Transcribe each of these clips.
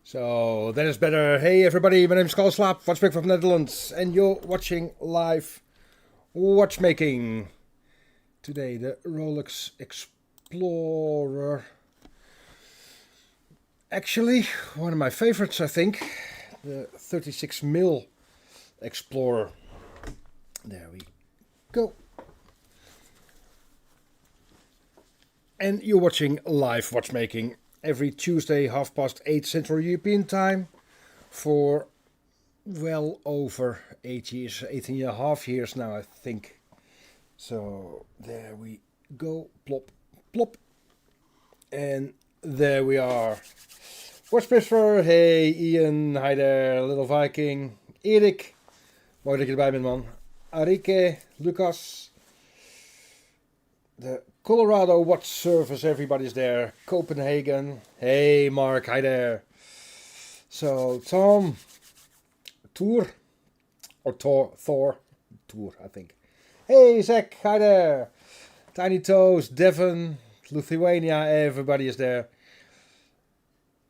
So that is better. Hey everybody, my name is Kalle Slaap, watchmaker from the Netherlands, and you're watching live watchmaking. Today the Rolex Explorer. Actually, one of my favorites, I think. The 36mm Explorer. There we go. And you're watching live watchmaking every Tuesday, 8:30 Central European Time, for well over 8 years, 18.5 years now, I think. So there we go, plop, plop. And there we are. Watch Whisperer, hey Ian, hi there, Little Viking, Erik, mooi dat je erbij bent man, Arike, Lucas, the Colorado Watch Service, everybody's there, Copenhagen, hey Mark, hi there. So Tom, Thor, I think. Hey Zach, hi there. Tiny Toes, Devon, Lithuania, everybody is there.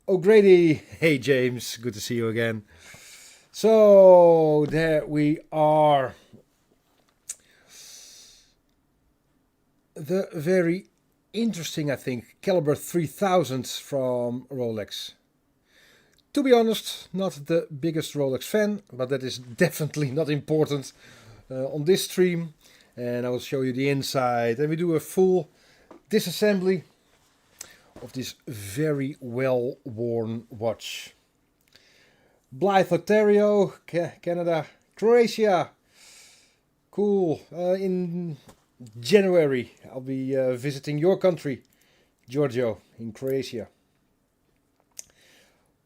O'Grady, hey James, good to see you again. So there we are. The very interesting, I think, caliber 3000 from Rolex. To be honest, not the biggest Rolex fan, but that is definitely not important on this stream. And I will show you the inside. And we do a full disassembly of this very well worn watch. Blythe, Ontario, Canada, Croatia. Cool. In January I'll be visiting your country, Giorgio, in Croatia.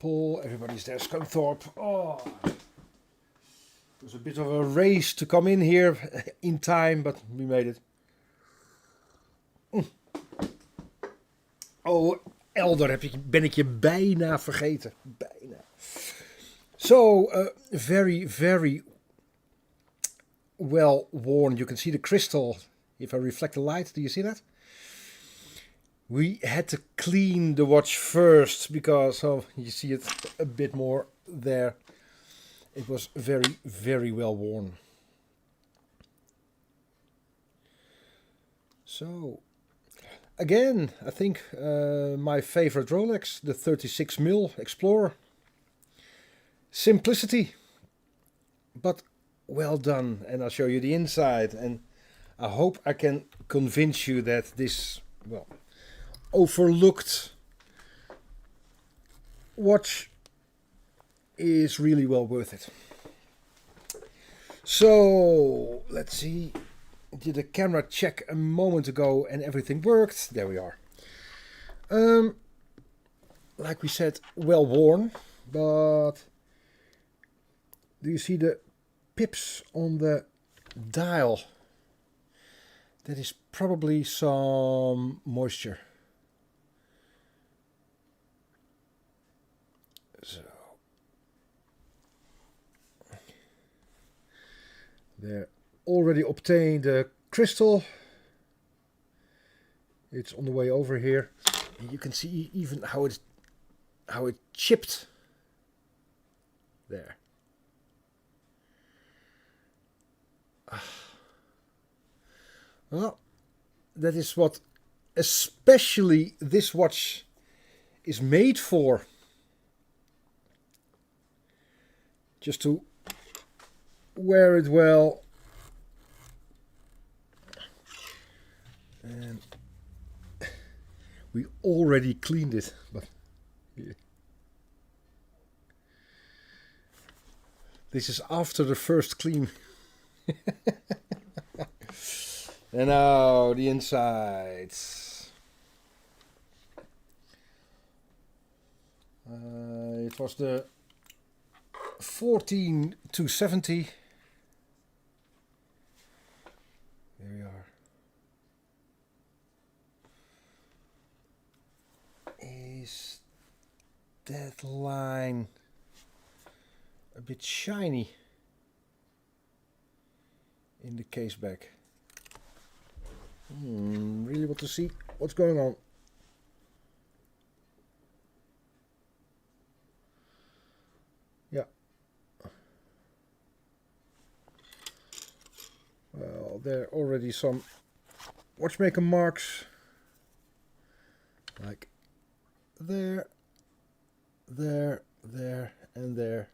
Paul, everybody's there. Scunthorpe. Oh, it was a bit of a race to come in here in time, but we made it. Oh, Elder, ben ik je bijna vergeten. Bijna. So, very, very well worn. You can see the crystal. If I reflect the light, do you see that? We had to clean the watch first because, oh, you see it a bit more there. It was very, very well worn. So, again, I think my favorite Rolex, the 36mm Explorer. Simplicity, but well done. And I'll show you the inside. And I hope I can convince you that this, well, overlooked watch is really well worth it. So, let's see. Did a camera check a moment ago and everything worked. There we are. Like we said, well worn, but do you see the pips on the dial? That is probably some moisture. So there already obtained the crystal. It's on the way over here. You can see even how it chipped there. Well, that is what especially this watch is made for. Just to wear it well. And we already cleaned it, but yeah. This is after the first clean. And now the insides. It was the 14-70. There we are. Is that line a bit shiny in the case back? Really want to see what's going on. there are already some watchmaker marks, like there, there, there, and there.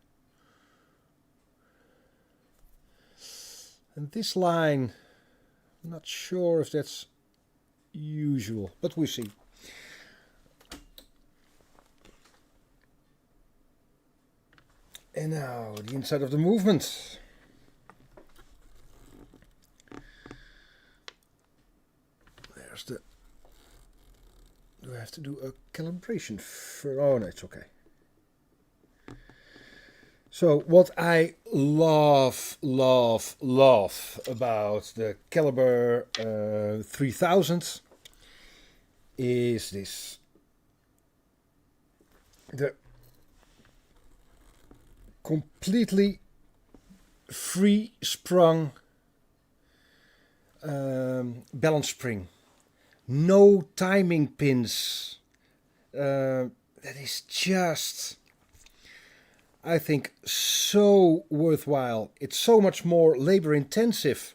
And this line, I'm not sure if that's usual, but we'll see. And now the inside of the movement. There's the... Do I have to do a calibration for... Oh, no, it's okay. So what I love about the Caliber 3000 is this. The completely free sprung balance spring. No timing pins. That is just, I think, so worthwhile. It's so much more labor intensive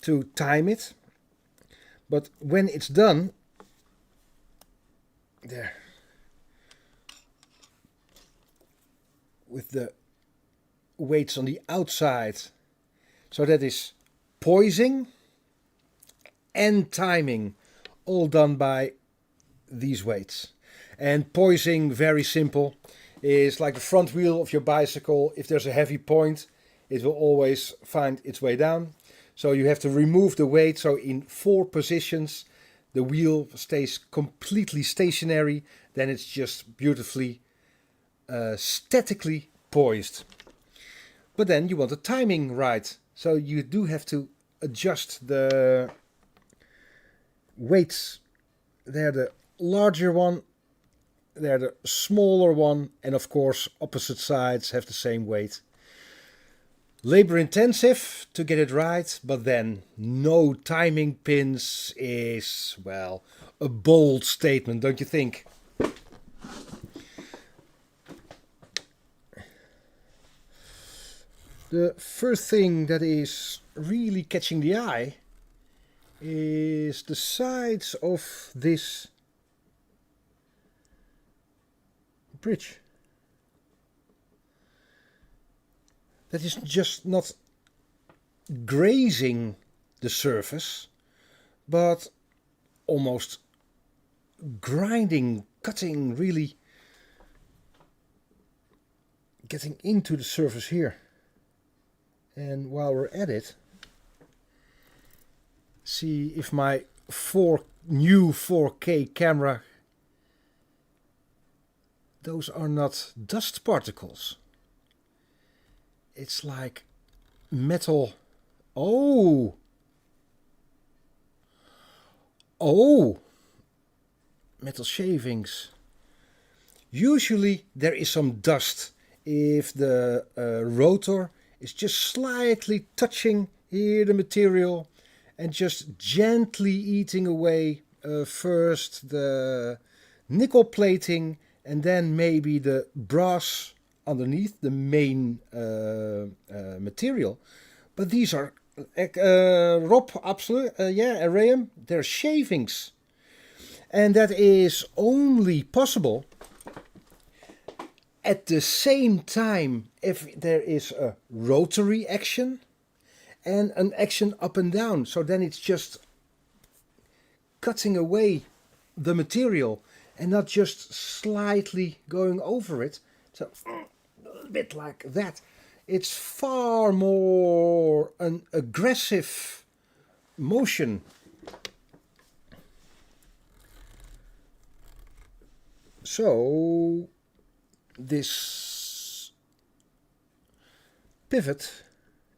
to time it. But when it's done, there, with the weights on the outside, so that is poising and timing, all done by these weights. And poising, very simple, is like the front wheel of your bicycle. If there's a heavy point, it will always find its way down. So you have to remove the weight. So in 4 positions, the wheel stays completely stationary. Then it's just beautifully, statically poised. But then you want the timing right. So you do have to adjust the weights. They're the larger one, they're the smaller one, and of course opposite sides have the same weight. Labor intensive to get it right, but then no timing pins is, well, a bold statement, don't you think? The first thing that is really catching the eye is the sides of this bridge. That is just not grazing the surface, but almost grinding, cutting, really getting into the surface here. And while we're at it, see if my new 4K camera, those are not dust particles. It's like metal. Oh, metal shavings. Usually there is some dust if the rotor is just slightly touching here the material and just gently eating away first the nickel plating and then maybe the brass underneath the main material. But these are Rob, absolutely, yeah, Rayam, they're shavings. And that is only possible at the same time if there is a rotary action and an action up and down. So then it's just cutting away the material and not just slightly going over it. So a bit like that. It's far more an aggressive motion. So this pivot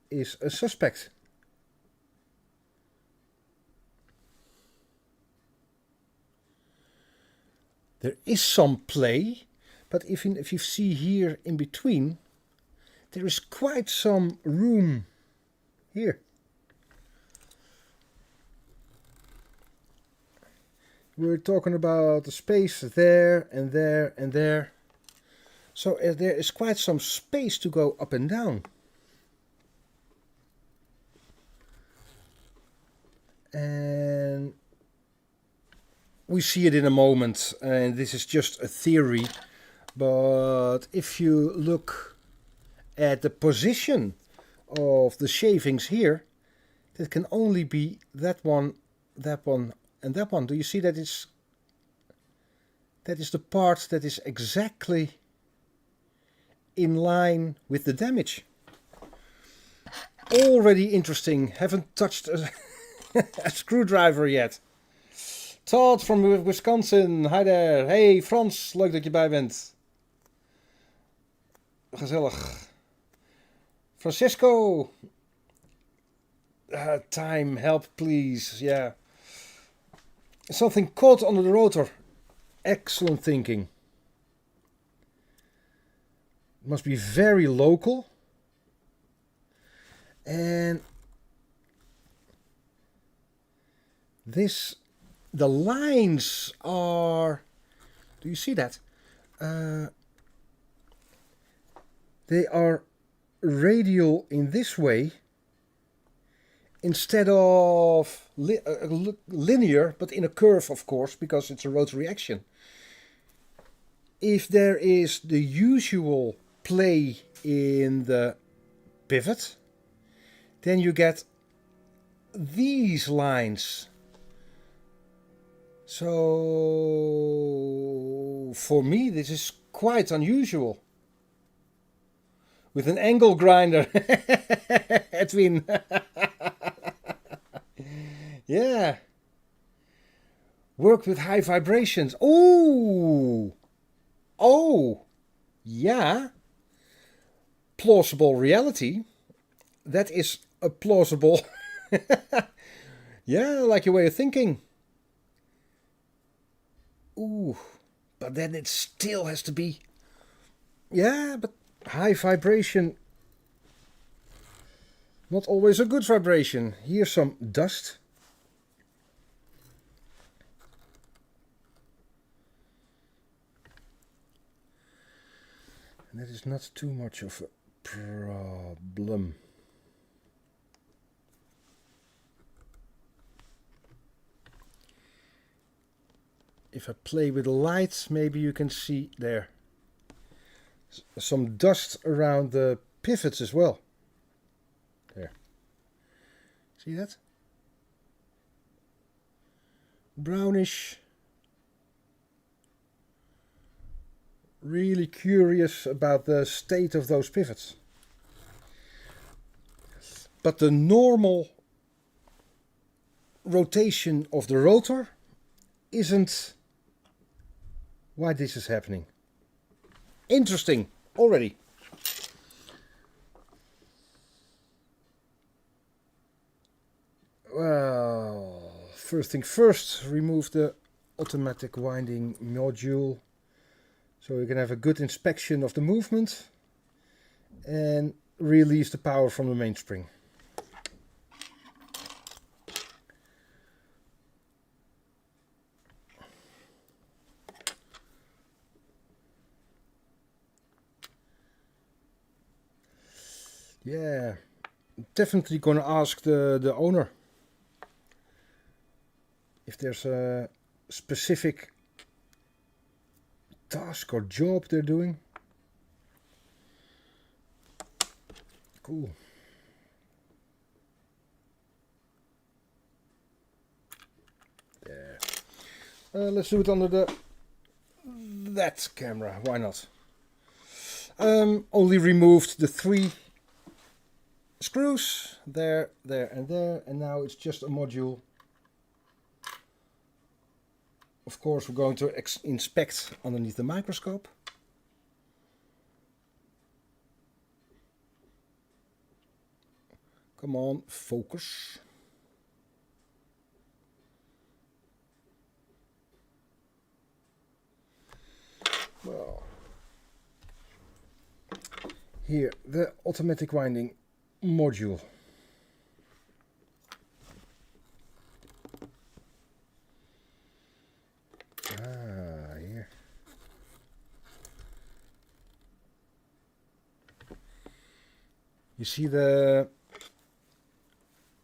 is a suspect. There is some play, but if you see here in between, there is quite some room here. We're talking about the space there and there and there. So there is quite some space to go up and down. And we see it in a moment, and this is just a theory, but if you look at the position of the shavings here, that can only be that one, and that one. Do you see that that is the part that is exactly in line with the damage? Already interesting. Haven't touched a screwdriver yet. Todd from Wisconsin. Hi there. Hey Frans, leuk dat je bij bent. Gezellig. Francisco. Time, help please. Yeah. Something caught under the rotor. Excellent thinking. Must be very local. And this, the lines are, do you see that? They are radial in this way instead of linear, but in a curve, of course, because it's a rotary action. If there is the usual play in the pivot, then you get these lines. So for me this is quite unusual. With an angle grinder. Edwin. Yeah. Work with high vibrations. Oh. Oh. Yeah. Plausible reality. That is a plausible. Yeah, I like your way of thinking. Ooh. But then it still has to be. Yeah, but high vibration. Not always a good vibration. Here's some dust. And that is not too much of a problem. If I play with the lights, maybe you can see there some dust around the pivots as well. There. See that? Brownish. Really curious about the state of those pivots. But the normal rotation of the rotor isn't why this is happening. Interesting already. Well, first thing first, remove the automatic winding module so you can have a good inspection of the movement and release the power from the mainspring. Yeah, definitely gonna ask the owner if there's a specific task or job they're doing. Cool. There. Let's do it under that camera. Why not? Only removed the 3 screws, there, and now it's just a module. Of course, we're going to inspect underneath the microscope. Come on, focus. Well, here, the automatic winding module. Here. You see the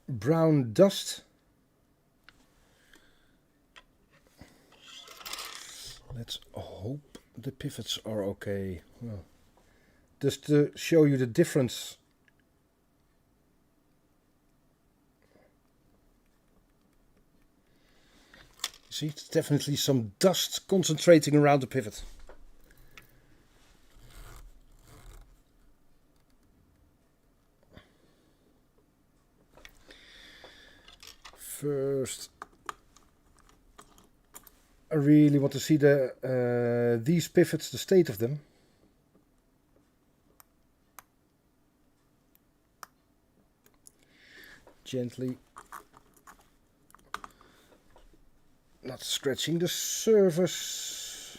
brown dust Let's hope the pivots are okay. Well, just to show you the difference. See, it's definitely some dust concentrating around the pivot. First, I really want to see these pivots, the state of them. Gently, not scratching the surface.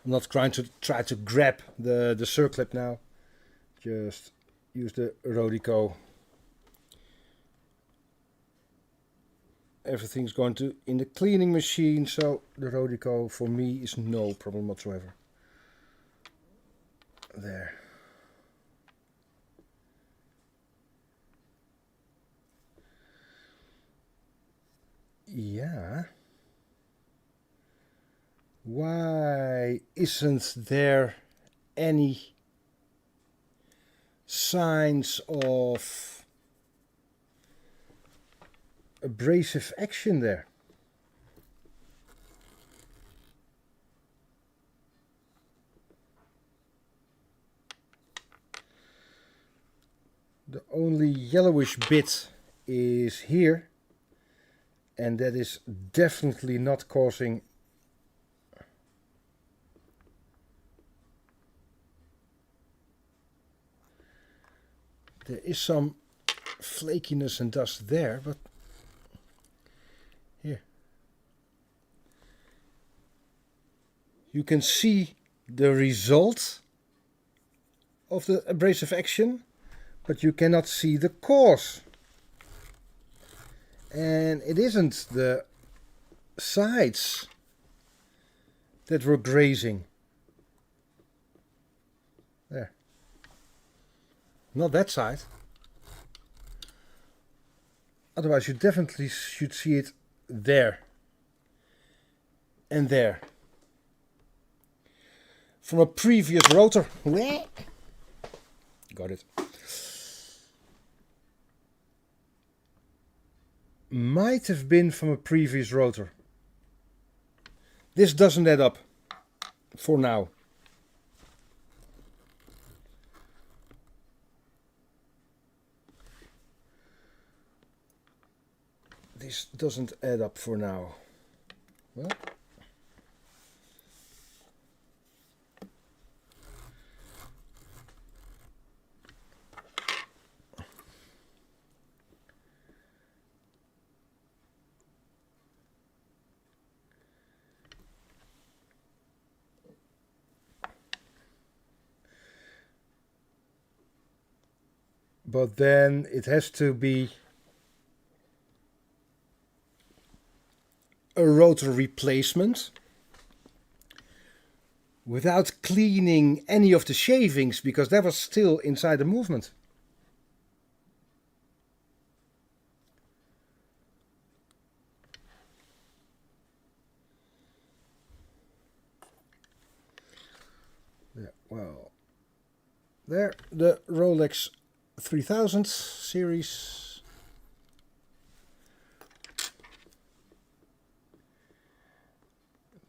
I'm not trying to grab the circlip now. Just use the Rodico. Everything's going to in the cleaning machine, so the Rodico for me is no problem whatsoever. There. Yeah. Why isn't there any signs of abrasive action there? The only yellowish bit is here, and that is definitely not causing there is some flakiness and dust there, but here you can see the result of the abrasive action, but you cannot see the cause. And it isn't the sides that were grazing. There. Not that side. Otherwise you definitely should see it there. And there. From a previous rotor. Got it. Might have been from a previous rotor. This doesn't add up for now. This doesn't add up for now. Well, but then it has to be a rotor replacement without cleaning any of the shavings, because that was still inside the movement. Yeah, well, there, the Rolex 3000 series.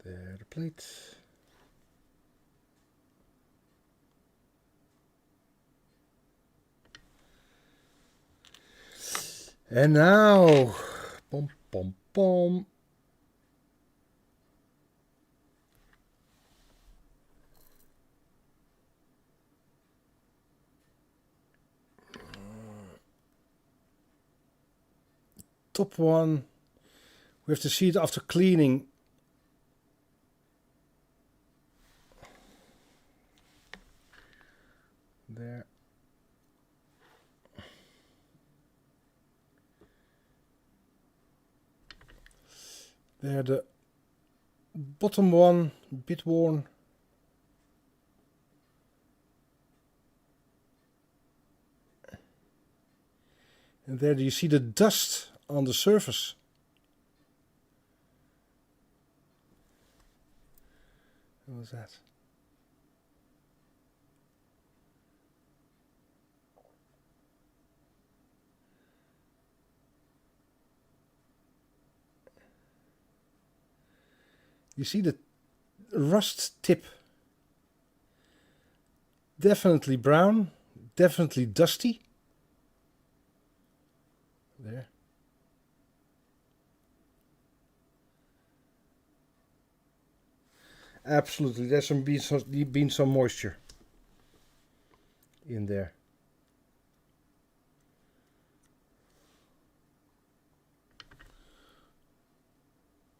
There, the plate. And now, pom pom pom. Top one. We have to see it after cleaning. There. There, the bottom one, bit worn. And there you see the dust on the surface. What was that? You see the rust tip? Definitely brown, definitely dusty. There. Absolutely, there's been some moisture in there.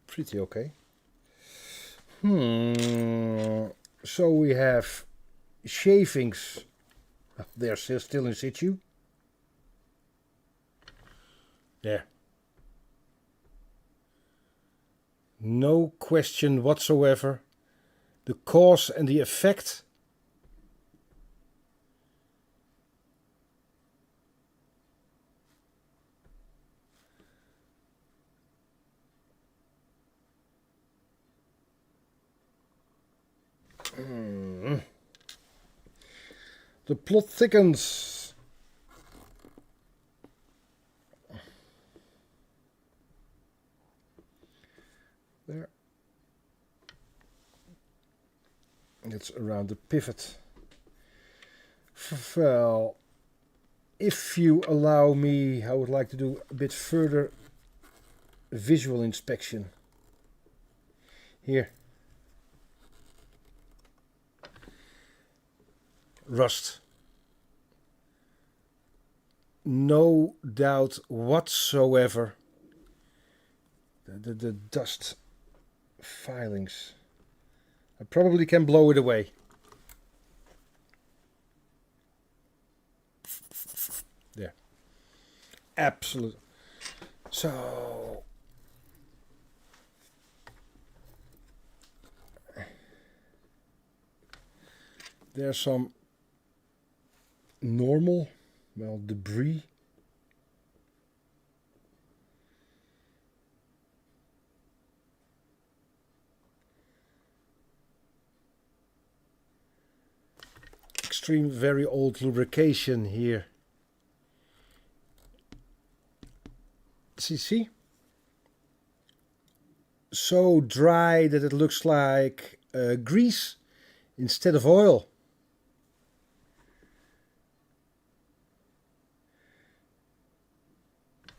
Pretty okay. So we have shavings. They're still in situ. There. No question whatsoever. The cause and the effect. The plot thickens. There. It's around the pivot. Well, if you allow me, I would like to do a bit further visual inspection. Here. Rust. No doubt whatsoever. The dust filings. I probably can blow it away. There. Absolute. So there's some normal, well, debris. Extreme, very old lubrication here. See? So dry that it looks like grease instead of oil.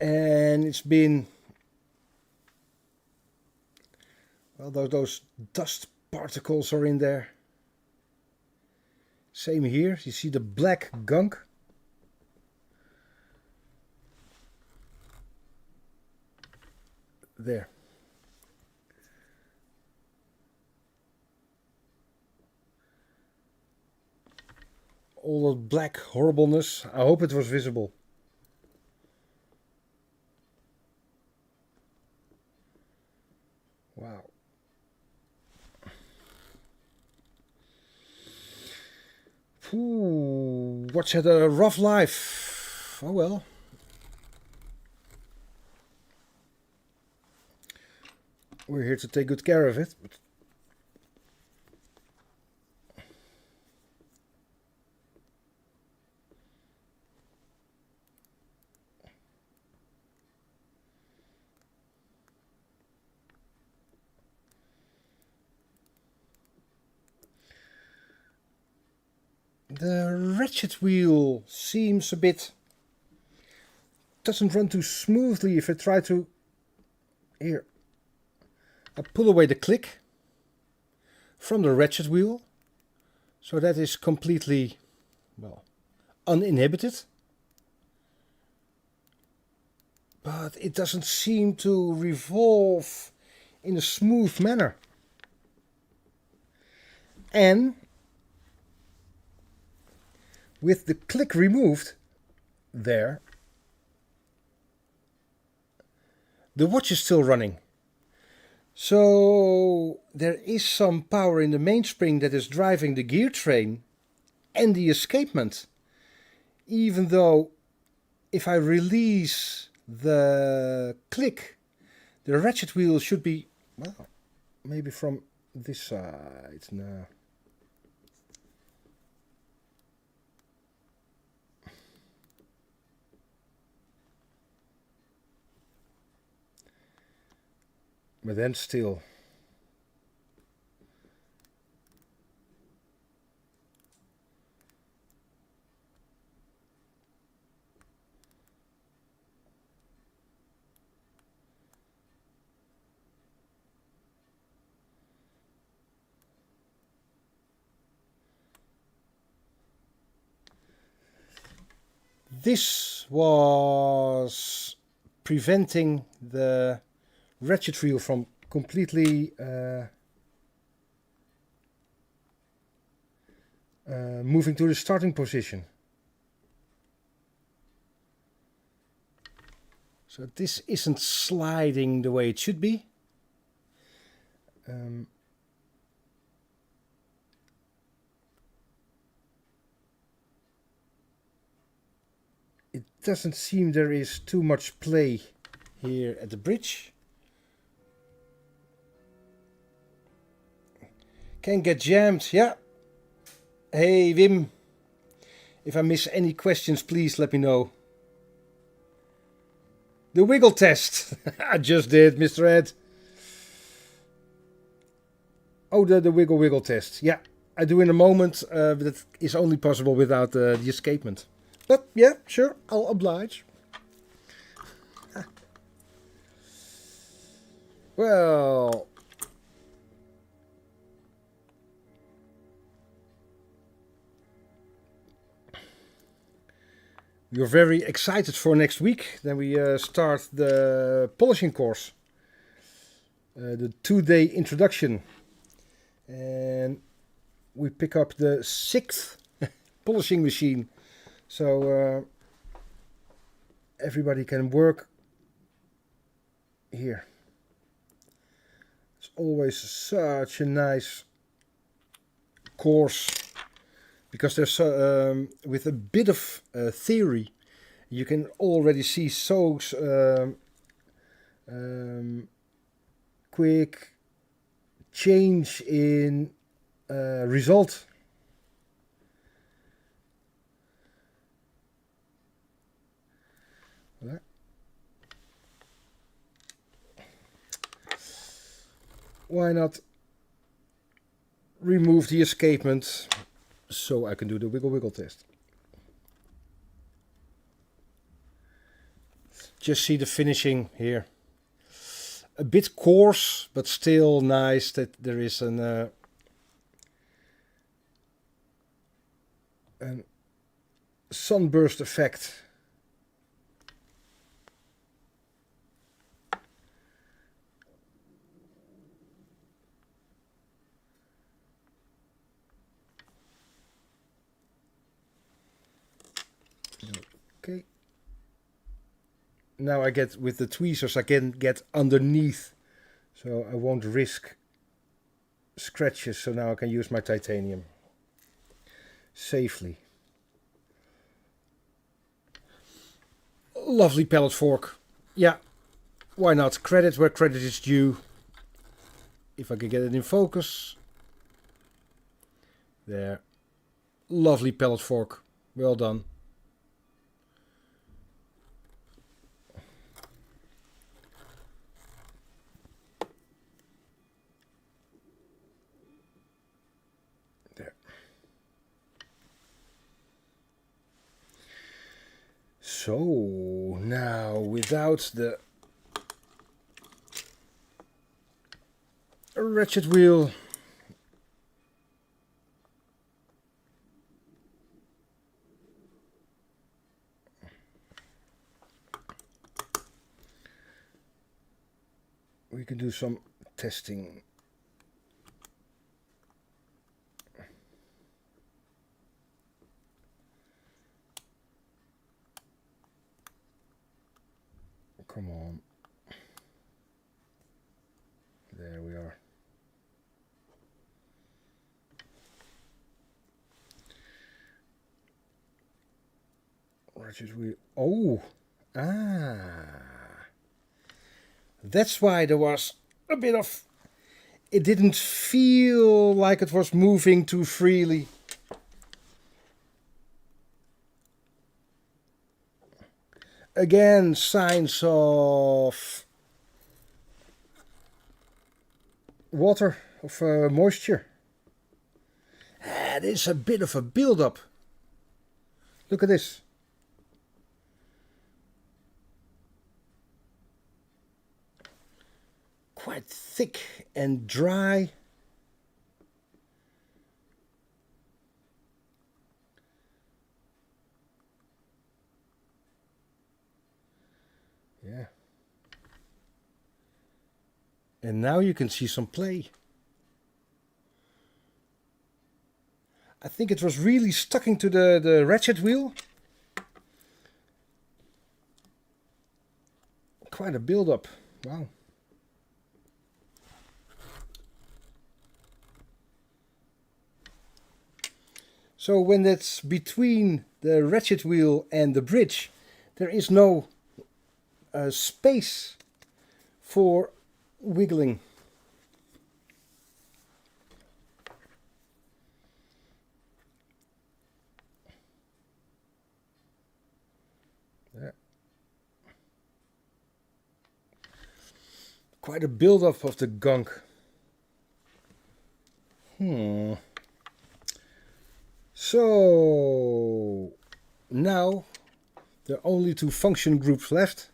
And it's been, well, those dust particles are in there. Same here, you see the black gunk. There. All that black horribleness. I hope it was visible. Wow. Ooh, watch had a rough life. Oh well. We're here to take good care of it. But the ratchet wheel seems a bit, doesn't run too smoothly. If I try to, here, I pull away the click from the ratchet wheel, so that is completely, well, uninhibited. But it doesn't seem to revolve in a smooth manner. And with the click removed, there, the watch is still running. So there is some power in the mainspring that is driving the gear train and the escapement. Even though if I release the click, the ratchet wheel should be, well, maybe from this side now. But then still. This was preventing the ratchet wheel from completely moving to the starting position. So this isn't sliding the way it should be. It doesn't seem there is too much play here at the bridge. Can get jammed, yeah. Hey Wim, if I miss any questions, please let me know. The wiggle test. I just did, Mr. Ed. Oh, the wiggle test. Yeah, I do in a moment. But that is only possible without the escapement. But yeah, sure, I'll oblige. Well, we're very excited for next week. Then we start the polishing course. The 2-day introduction. And we pick up the 6th polishing machine. So everybody can work here. It's always such a nice course. Because there's with a bit of theory, you can already see so quick change in result. Why not remove the escapement? So I can do the wiggle test. Just see the finishing here. A bit coarse, but still nice that there is an sunburst effect. Okay. Now I get, with the tweezers, I can get underneath. So I won't risk scratches. So now I can use my titanium safely. Lovely pellet fork. Yeah, why not? Credit where credit is due. If I can get it in focus. There. Lovely pellet fork. Well done. There. So now without the ratchet wheel, we can do some testing. Come on. There we are. Ratchet wheel. Oh. Ah. That's why there was a bit of it didn't feel like it was moving too freely. Again, signs of water, of moisture. There's a bit of a build-up. Look at this. Quite thick and dry. Yeah. And now you can see some play. I think it was really sticking to the ratchet wheel. Quite a build-up. Wow. So when it's between the ratchet wheel and the bridge, there is no space for wiggling. Yeah. Quite a build-up of the gunk. So now there are only two function groups left.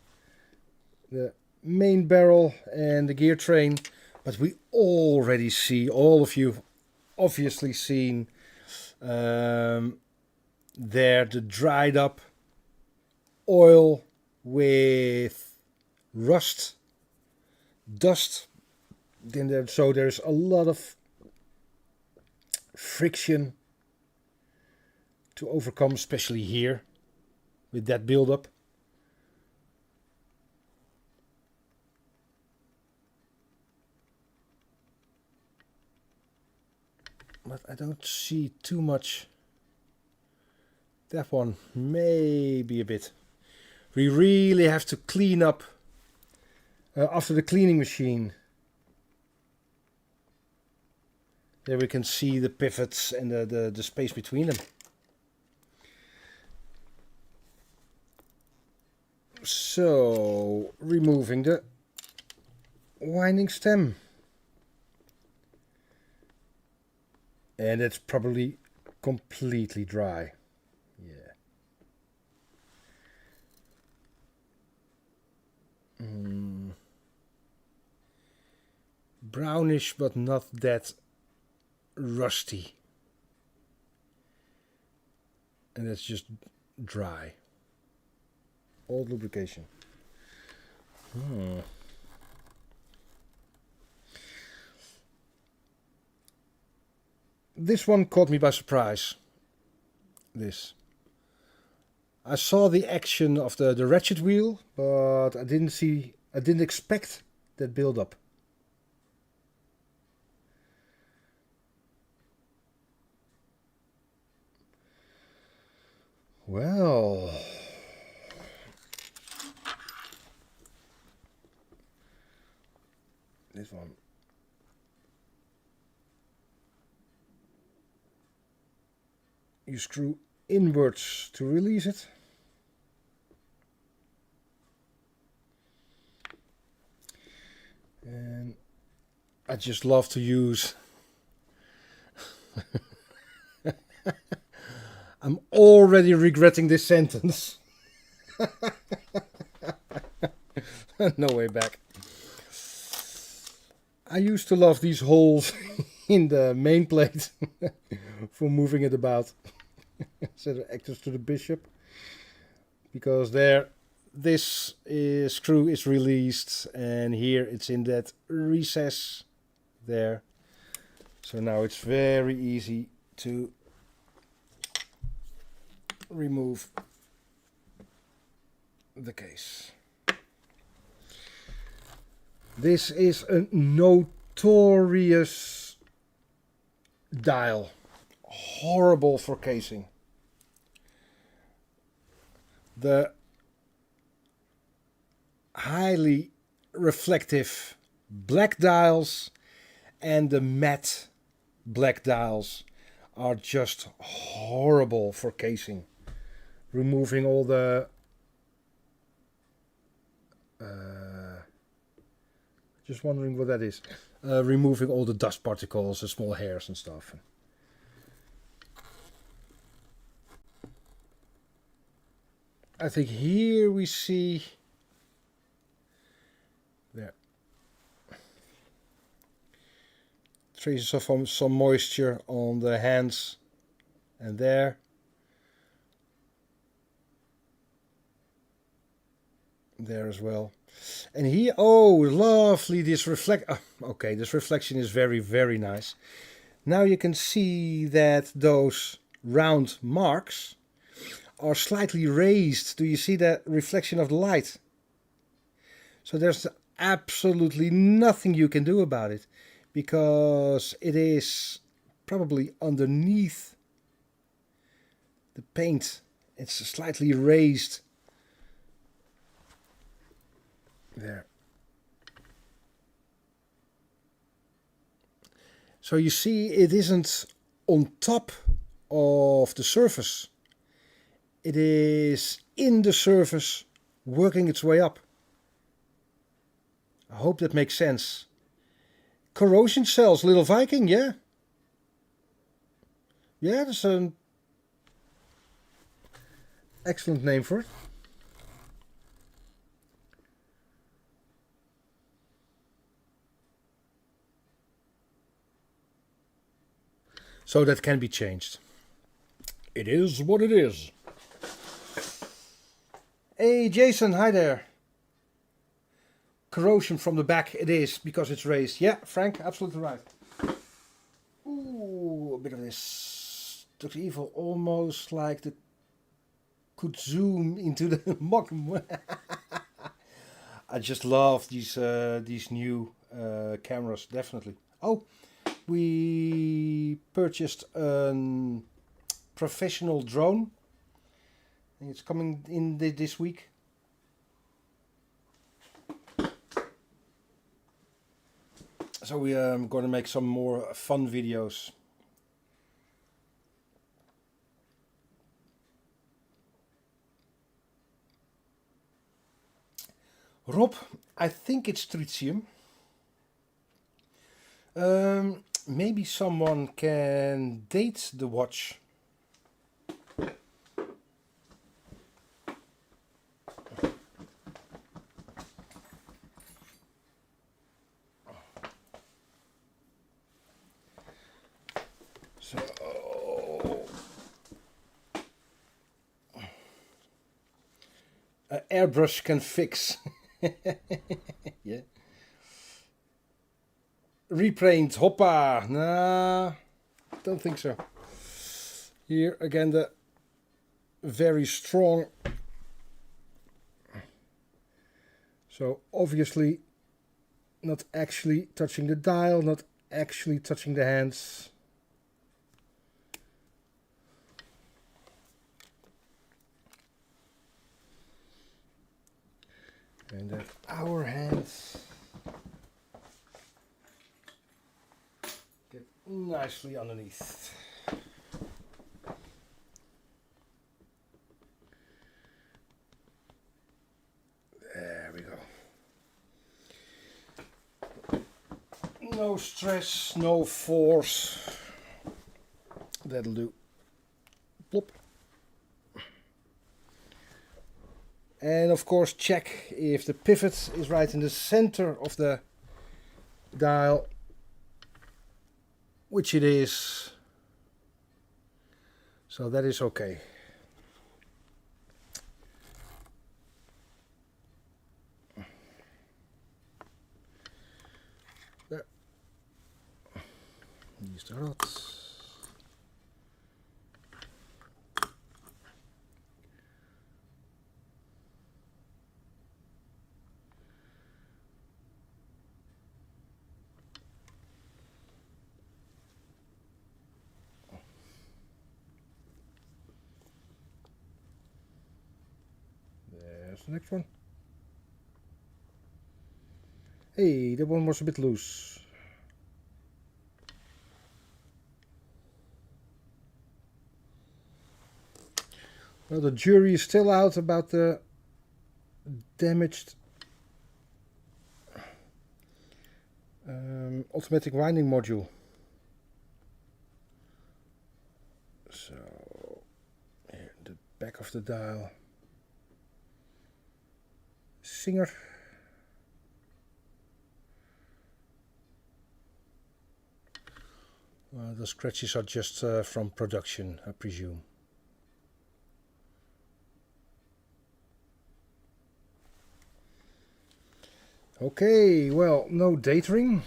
The main barrel and the gear train. But we already see, all of you obviously seen there the dried up oil with rust, dust. So there's a lot of friction to overcome, especially here with that buildup. But I don't see too much. That one, maybe a bit. We really have to clean up after the cleaning machine. There we can see the pivots and the space between them. So, removing the winding stem. And it's probably completely dry. Yeah. Brownish, but not that rusty. And it's just dry. Old lubrication. This one caught me by surprise. This. I saw the action of the ratchet wheel, but I didn't expect that build-up. Well, this one. You screw inwards to release it. And I just love to use. I'm already regretting this sentence. No way back. I used to love these holes in the main plate for moving it about. Instead of access to the bishop. Because there, this screw is released and here it's in that recess there. So now it's very easy to remove the case. This is a notorious dial. Horrible for casing. The highly reflective black dials And the matte black dials are just horrible for casing. Removing all the just wondering what that is. Removing all the dust particles and small hairs and stuff. I think here we see there traces of some moisture on the hands and there. There as well. And here, oh, lovely, this okay, this reflection is very, very nice. Now you can see that those round marks are slightly raised. Do you see that reflection of the light? So there's absolutely nothing you can do about it, because it is probably underneath the paint. It's slightly raised. There. So you see, it isn't on top of the surface. It is in the surface, working its way up. I hope that makes sense. Corrosion cells, Little Viking, yeah. Yeah, that's an excellent name for it. So that can be changed. It is what it is. Hey Jason, hi there. Corrosion from the back, it is, because it's raised. Yeah, Frank, absolutely right. Ooh, a bit of this Dr. Evil, almost like the could zoom into the mock. I just love these new cameras, definitely. Oh, we purchased a professional drone. It's coming in this week. So we are going to make some more fun videos. Rob, I think it's tritium. Maybe someone can date the watch. So, an airbrush can fix. Yeah. Repaint, hoppa. Nah, don't think so. Here again, the very strong. So obviously not actually touching the dial, not actually touching the hands. And then our hands get nicely underneath. There we go. No stress, no force. That'll do. Plop. And of course check if the pivot is right in the center of the dial, which it is. So that is okay. There. Use the rods. There's the next one. Hey, that one was a bit loose. Well, the jury is still out about the damaged automatic winding module. So, here, the back of the dial. Singer. The scratches are just from production, I presume. Okay, well, no datering.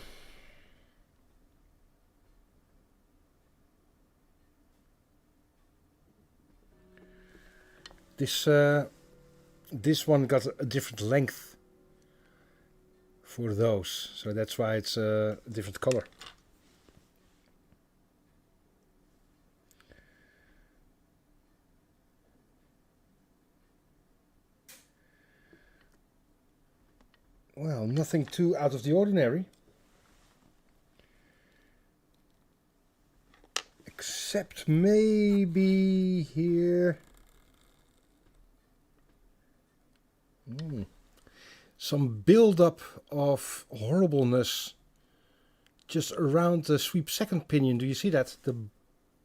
This one got a different length for those, so that's why it's a different color. Well, nothing too out of the ordinary. Except maybe here. Some build-up of horribleness just around the sweep second pinion. Do you see that? The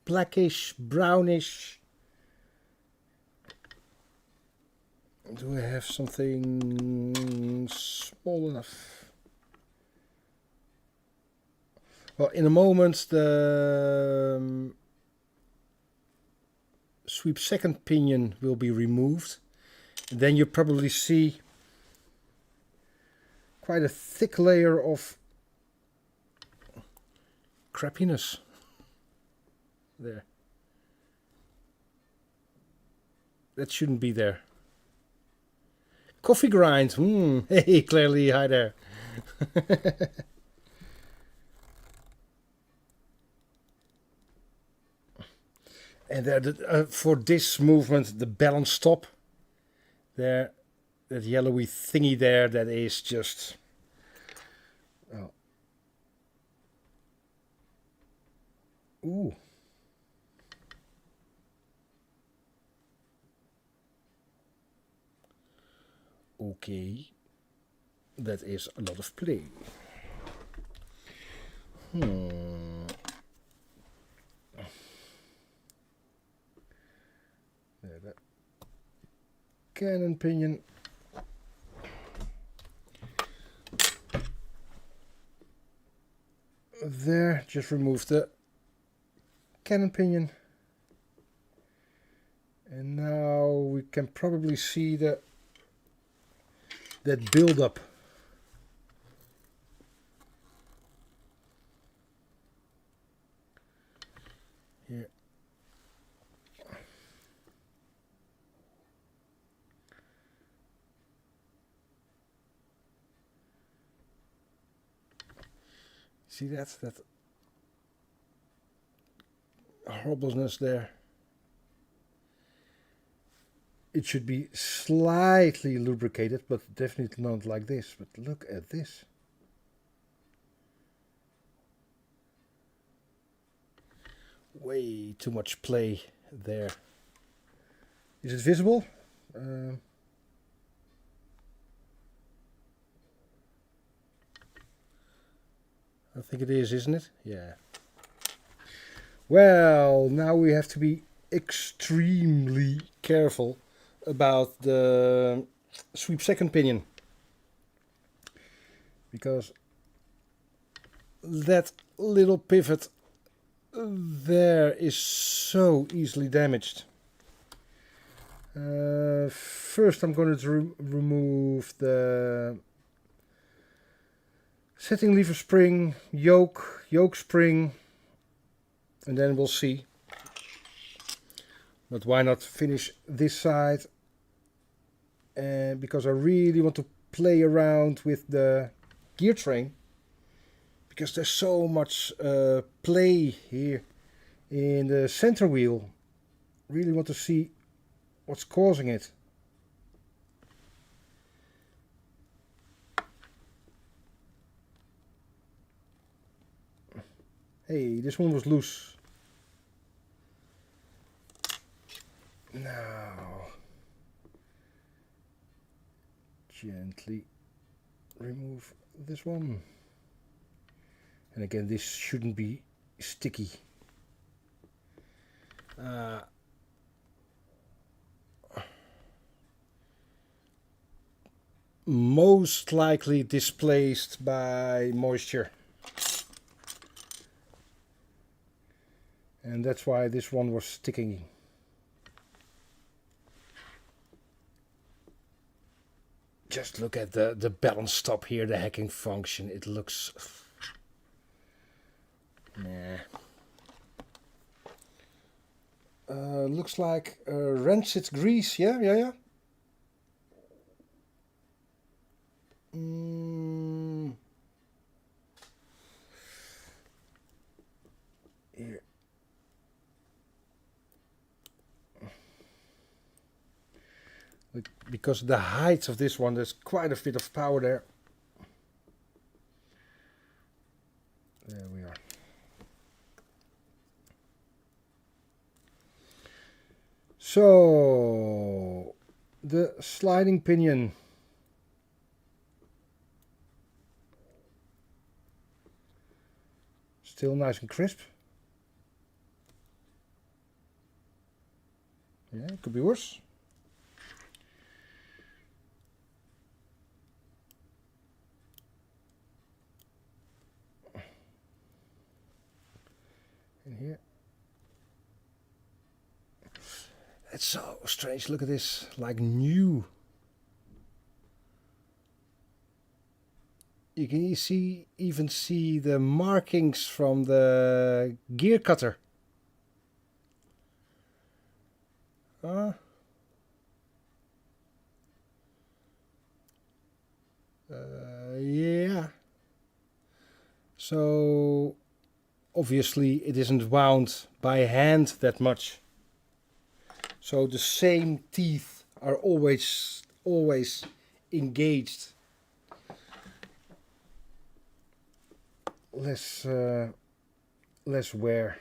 blackish, brownish. Do I have something small enough? Well, in a moment the sweep second pinion will be removed. And then you probably see quite a thick layer of crappiness there. That shouldn't be there. Coffee grind. Hey, clearly, hi there. And there, for this movement, the balance stop. There, that yellowy thingy there, that is just... Oh. Ooh. Okay, that is a lot of play. There, the cannon pinion. There, just remove the cannon pinion. And now we can probably see that build up. Here. See that horribleness there. It should be slightly lubricated, but definitely not like this. But look at this. Way too much play there. Is it visible? I think it is, isn't it? Yeah. Well, now we have to be extremely careful about the sweep second pinion, because that little pivot there is so easily damaged. First I'm going to remove the setting lever spring, yoke spring, and then we'll see. But why not finish this side? Because I really want to play around with the gear train, because there's so much play here in the center wheel. Really want to see what's causing it. Hey, this one was loose. Now, gently remove this one. And again, this shouldn't be sticky. Most likely displaced by moisture. And that's why this one was sticking. Just look at the balance stop here, the hacking function. It looks... Nah. Looks like rancid grease, yeah. Here. Because the height of this one, there's quite a bit of power there. There we are. So, the sliding pinion. Still nice and crisp. Yeah, it could be worse. In here. It's so strange. Look at this, like new. You can even see the markings from the gear cutter. Yeah. So obviously it isn't wound by hand that much. So the same teeth are always engaged. Less wear.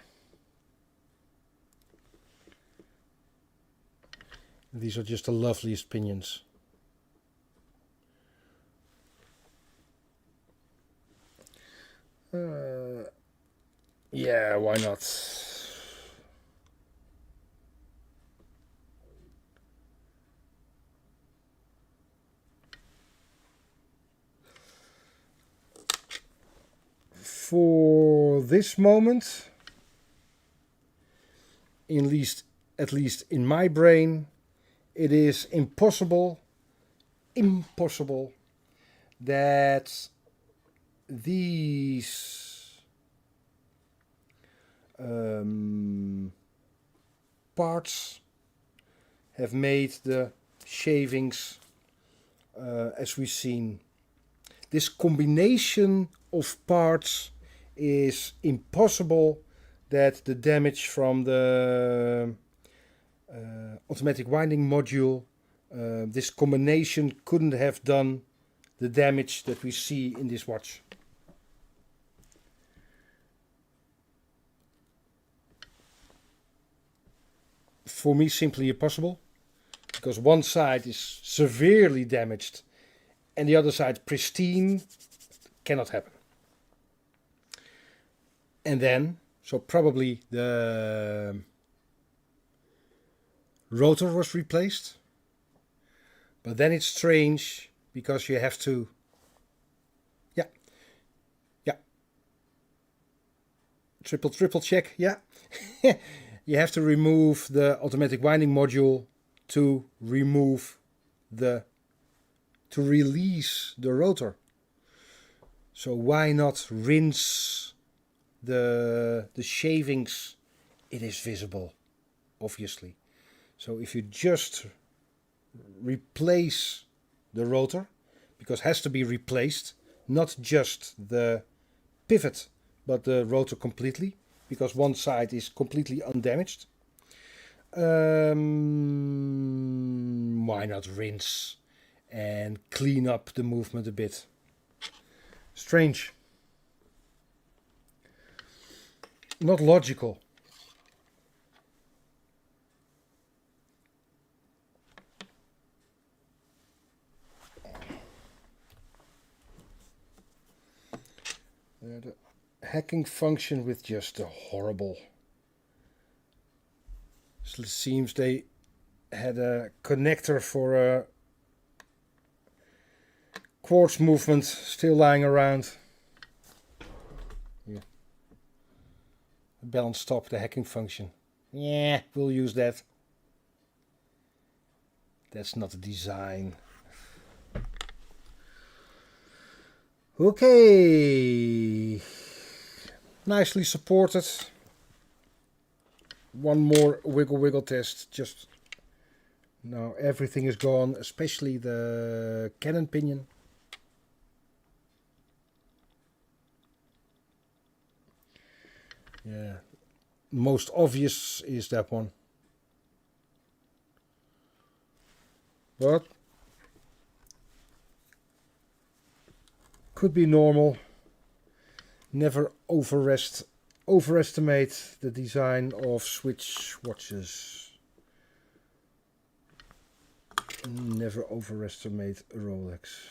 These are just the loveliest pinions. Yeah, why not? For this moment, at least in my brain, it is impossible that these parts have made the shavings as we've seen. This combination of parts is impossible that the damage from the automatic winding module, this combination couldn't have done the damage that we see in this watch. For me, simply impossible, because one side is severely damaged and the other side pristine. Cannot happen. And then, so probably the rotor was replaced, but then it's strange because you have to, yeah, triple check, yeah. You have to remove the automatic winding module to release the rotor. So why not rinse the shavings? It is visible, obviously. So if you just replace the rotor, because it has to be replaced, not just the pivot, but the rotor completely, because one side is completely undamaged. Why not rinse and clean up the movement a bit? Strange. Not logical. The hacking function with just a horrible. So it seems they had a connector for a quartz movement still lying around. Yeah. Balance stop, the hacking function. Yeah, we'll use that. That's not a design. Okay. Nicely supported. One more wiggle test. Just now everything is gone, especially the cannon pinion. Yeah, most obvious is that one. But could be normal. Never overestimate the design of Switch watches. Never overestimate a Rolex.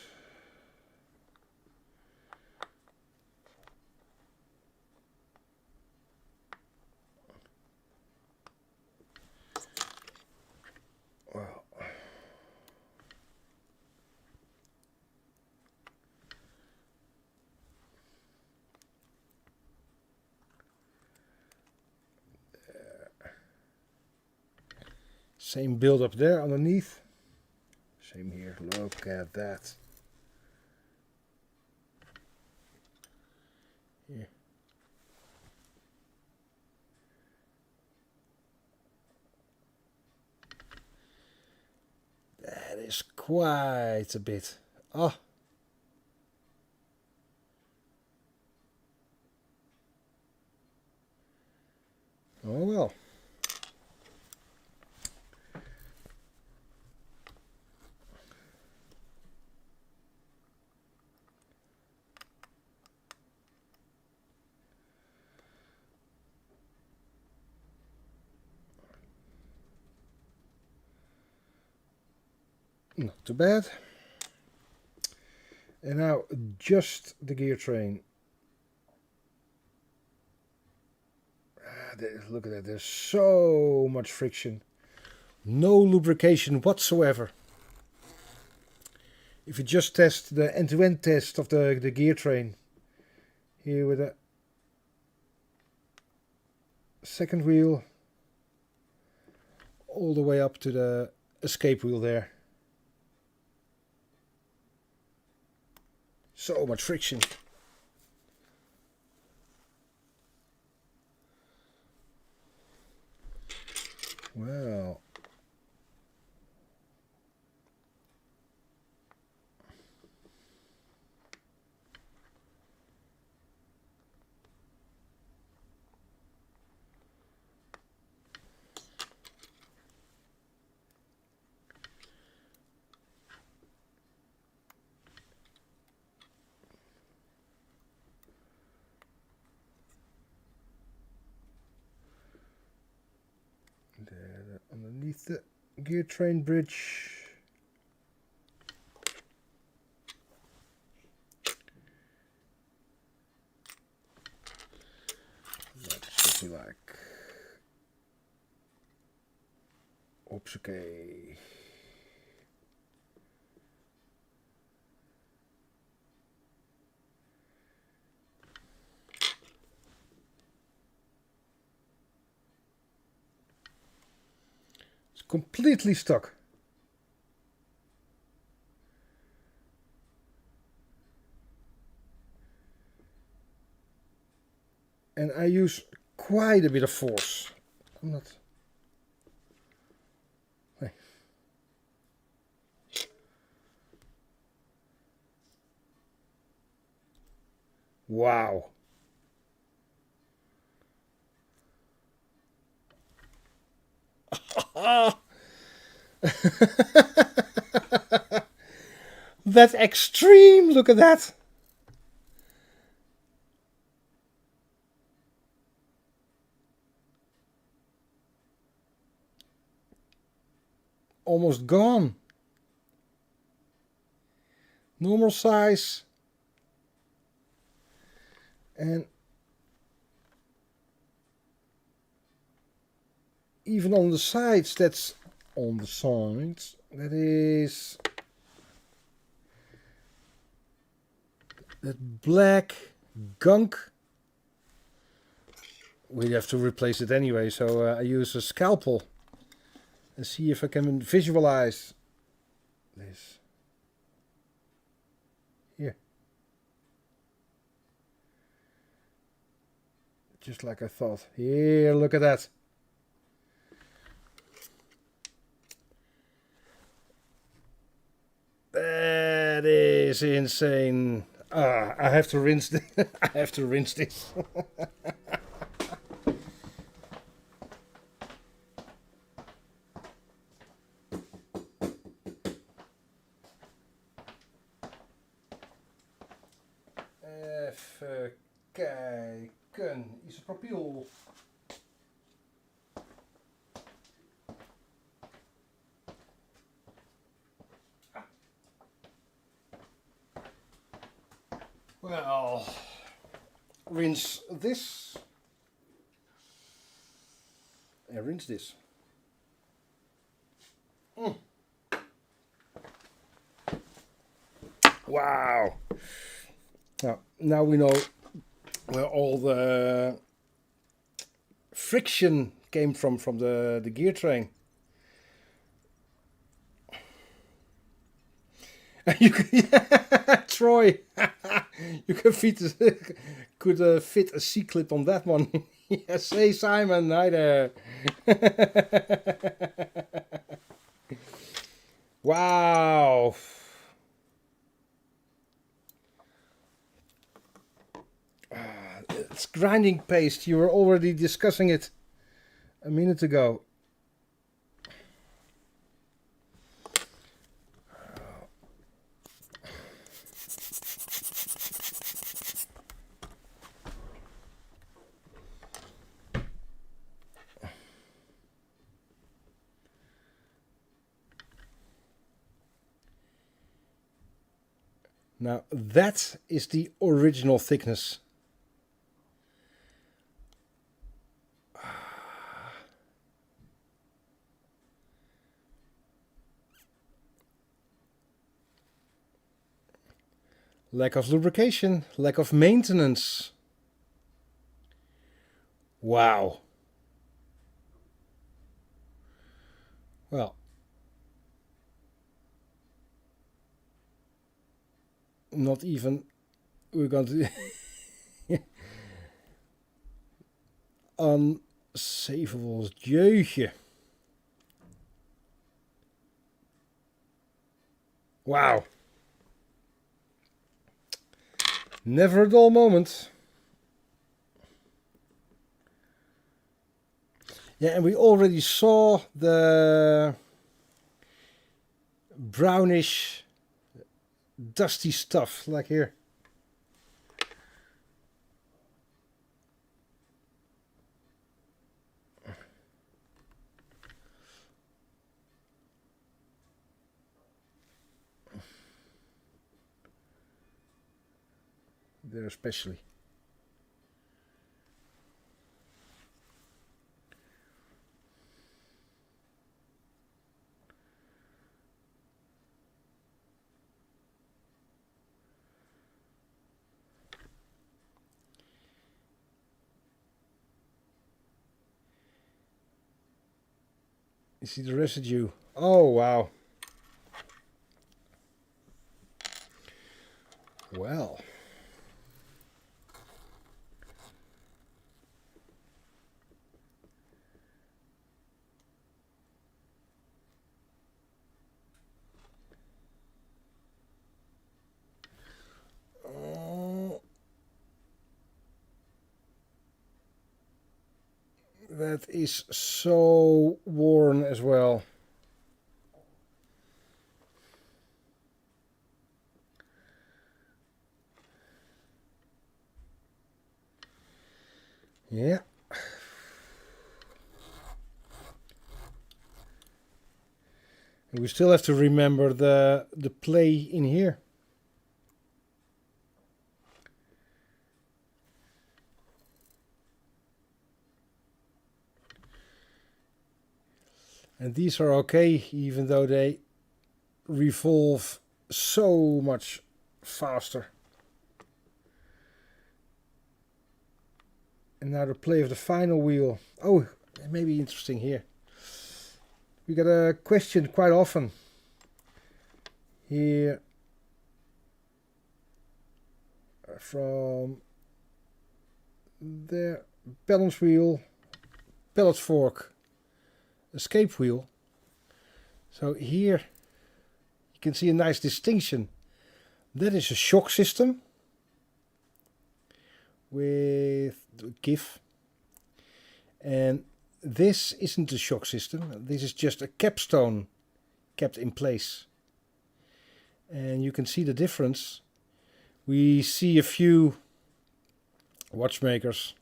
Well, same build up there underneath. Same here. Look at that. Yeah. That is quite a bit. Oh. Oh well. Not too bad. And now just the gear train. Look at that, there's so much friction. No lubrication whatsoever. If you just test the end-to-end test of the gear train. Here with a second wheel. All the way up to the escape wheel there. So much friction. Well. There, underneath the gear train bridge. That's something like. Oops, okay. Completely stuck. And I use quite a bit of force. I'm not. Hey. Wow. That's extreme. Look at that. Almost gone. Normal size. And even on the sides, that is that black gunk. We have to replace it anyway, so I use a scalpel and see if I can visualize this. Here. Just like I thought. Here, look at that. That is insane. I have to rinse this. I have to rinse this. Even kijken. Isopropiel. Well, rinse this and rinse this. Wow. Now we know where all the friction came from the gear train. You can, Troy, you can could fit a C-clip on that one. Yes, hey Simon, hi there. Wow. It's grinding paste. You were already discussing it a minute ago. Now that is the original thickness. Lack of lubrication, lack of maintenance. Wow. Well, not even we're going to unsavable jeugdje. Wow. Never a dull moment. Yeah, and we already saw the brownish, dusty stuff, like here. There especially. You see the residue. Oh, wow. Well. That is so worn as well. Yeah. And we still have to remember the play in here. And these are okay, even though they revolve so much faster. And now the play of the final wheel. Oh, it may be interesting here. We get a question quite often here from the balance wheel, pallet fork, escape wheel. So here you can see a nice distinction. That is a shock system with GIF, and this isn't a shock system. This is just a capstone kept in place, and you can see the difference. We see a few watchmakers,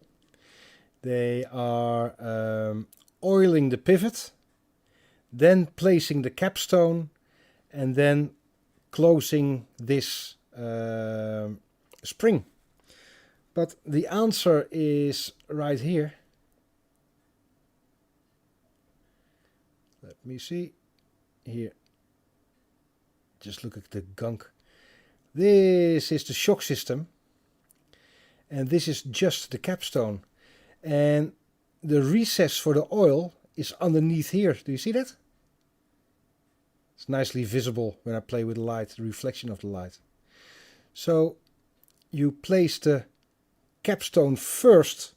they are oiling the pivot, then placing the capstone, and then closing this spring. But the answer is right here. Let me see. Here. Just look at the gunk. This is the shock system. And this is just the capstone. And the recess for the oil is underneath here. Do you see that? It's nicely visible when I play with the light, the reflection of the light. So you place the capstone first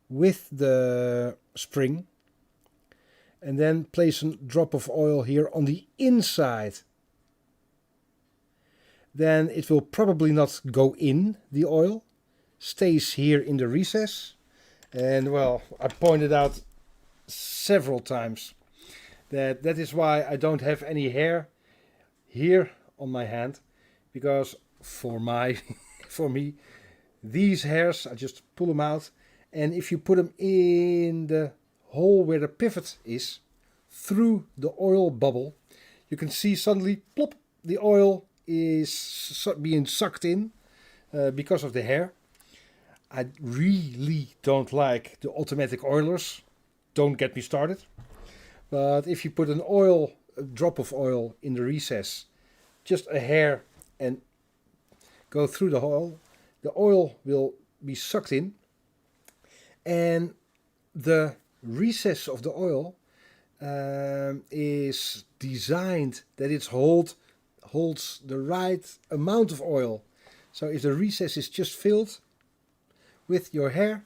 with the spring, and then place a drop of oil here on the inside. Then it will probably not go in, the oil stays here in the recess. And well, I pointed out several times that is why I don't have any hair here on my hand, because for me, these hairs, I just pull them out, and if you put them in the hole where the pivot is, through the oil bubble, you can see suddenly, plop, the oil is being sucked in because of the hair. I really don't like the automatic oilers. Don't get me started. But if you put a drop of oil in the recess, just a hair, and go through the hole, the oil will be sucked in, and the recess of the oil is designed that it holds the right amount of oil. So if the recess is just filled with your hair,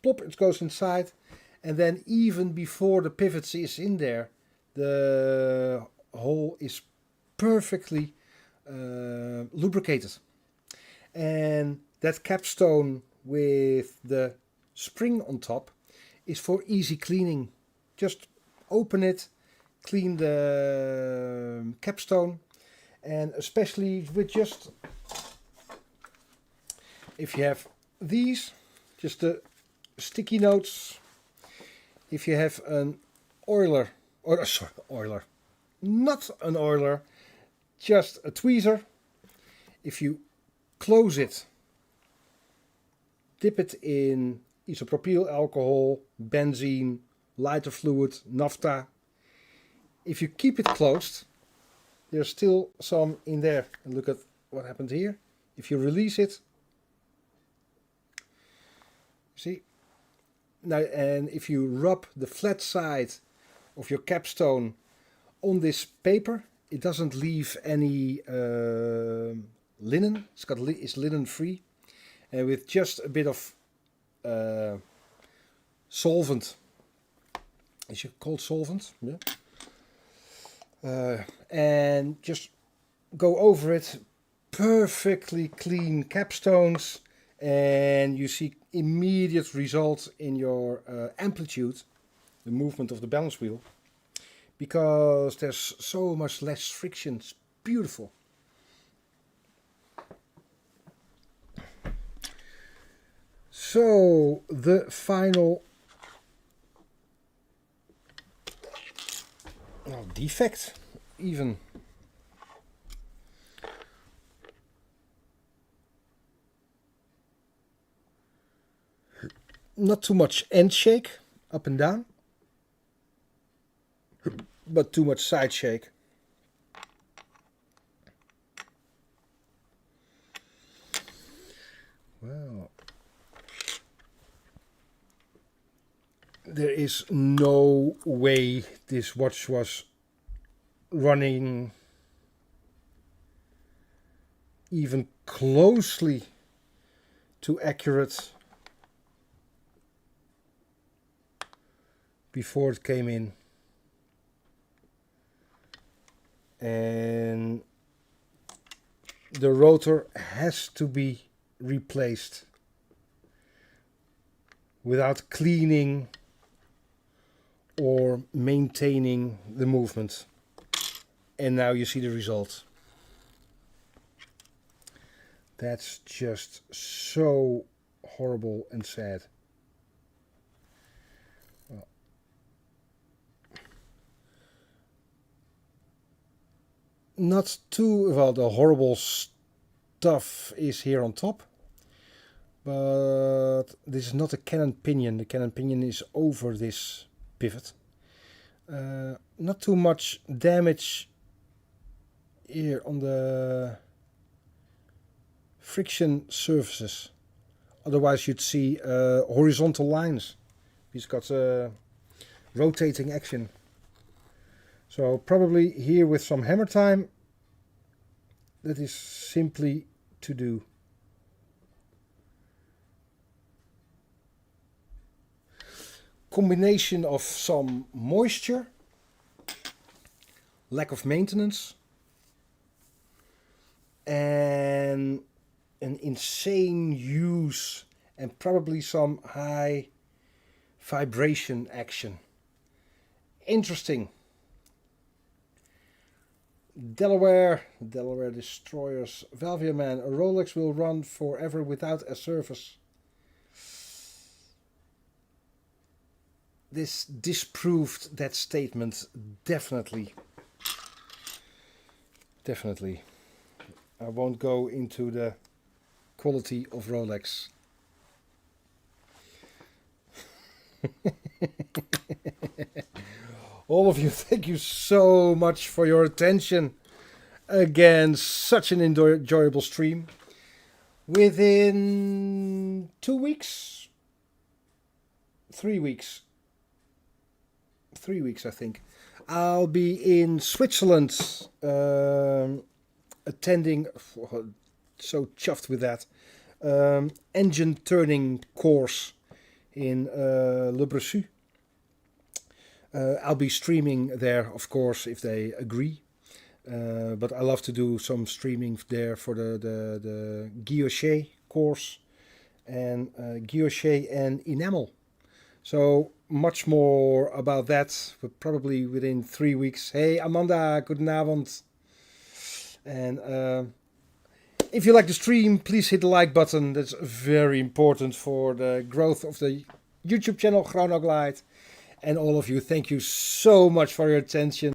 plop, it goes inside, and then even before the pivot is in there, the hole is perfectly lubricated. And that capstone with the spring on top is for easy cleaning. Just open it, clean the capstone, and especially with just, if you have these, just the sticky notes. If you have an oiler, not an oiler, just a tweezer. If you close it, dip it in isopropyl alcohol, benzene, lighter fluid, naphtha. If you keep it closed, there's still some in there. And look at what happened here. If you release it, see? Now, and if you rub the flat side of your capstone on this paper, it doesn't leave any linen. It's linen free, and with just a bit of solvent. Is it called solvent? Yeah. And just go over it. Perfectly clean capstones, and you see immediate results in your amplitude, the movement of the balance wheel, because there's so much less friction. It's beautiful. So the final defect, even. Not too much end shake, up and down. but too much side shake. Well, there is no way this watch was running even closely to accurate before it came in. And the rotor has to be replaced without cleaning or maintaining the movement. And now you see the result. That's just so horrible and sad. Well, not too well, the horrible stuff is here on top, but this is not a cannon pinion. The cannon pinion is over this pivot. Not too much damage here on the friction surfaces. Otherwise you'd see horizontal lines. He's got rotating action. So probably here with some hammer time, that is simply to do. Combination of some moisture, lack of maintenance, and an insane use and probably some high vibration action. Interesting. Delaware Destroyers, Valvia Man, a Rolex will run forever without a service. This disproved that statement, definitely. Definitely. I won't go into the quality of Rolex. All of you, thank you so much for your attention. Again, such an enjoyable stream. Within 2 weeks, 3 weeks, 3 weeks I think, I'll be in Switzerland attending, so chuffed with that, engine turning course in Le Bressu. I'll be streaming there, of course, if they agree. But I love to do some streaming there for the guilloche course and guilloche and enamel. So much more about that, but probably within 3 weeks. Hey Amanda, goedenavond. And if you like the stream, please hit the like button. That's very important for the growth of the YouTube channel Chronoglide. And all of you, thank you so much for your attention.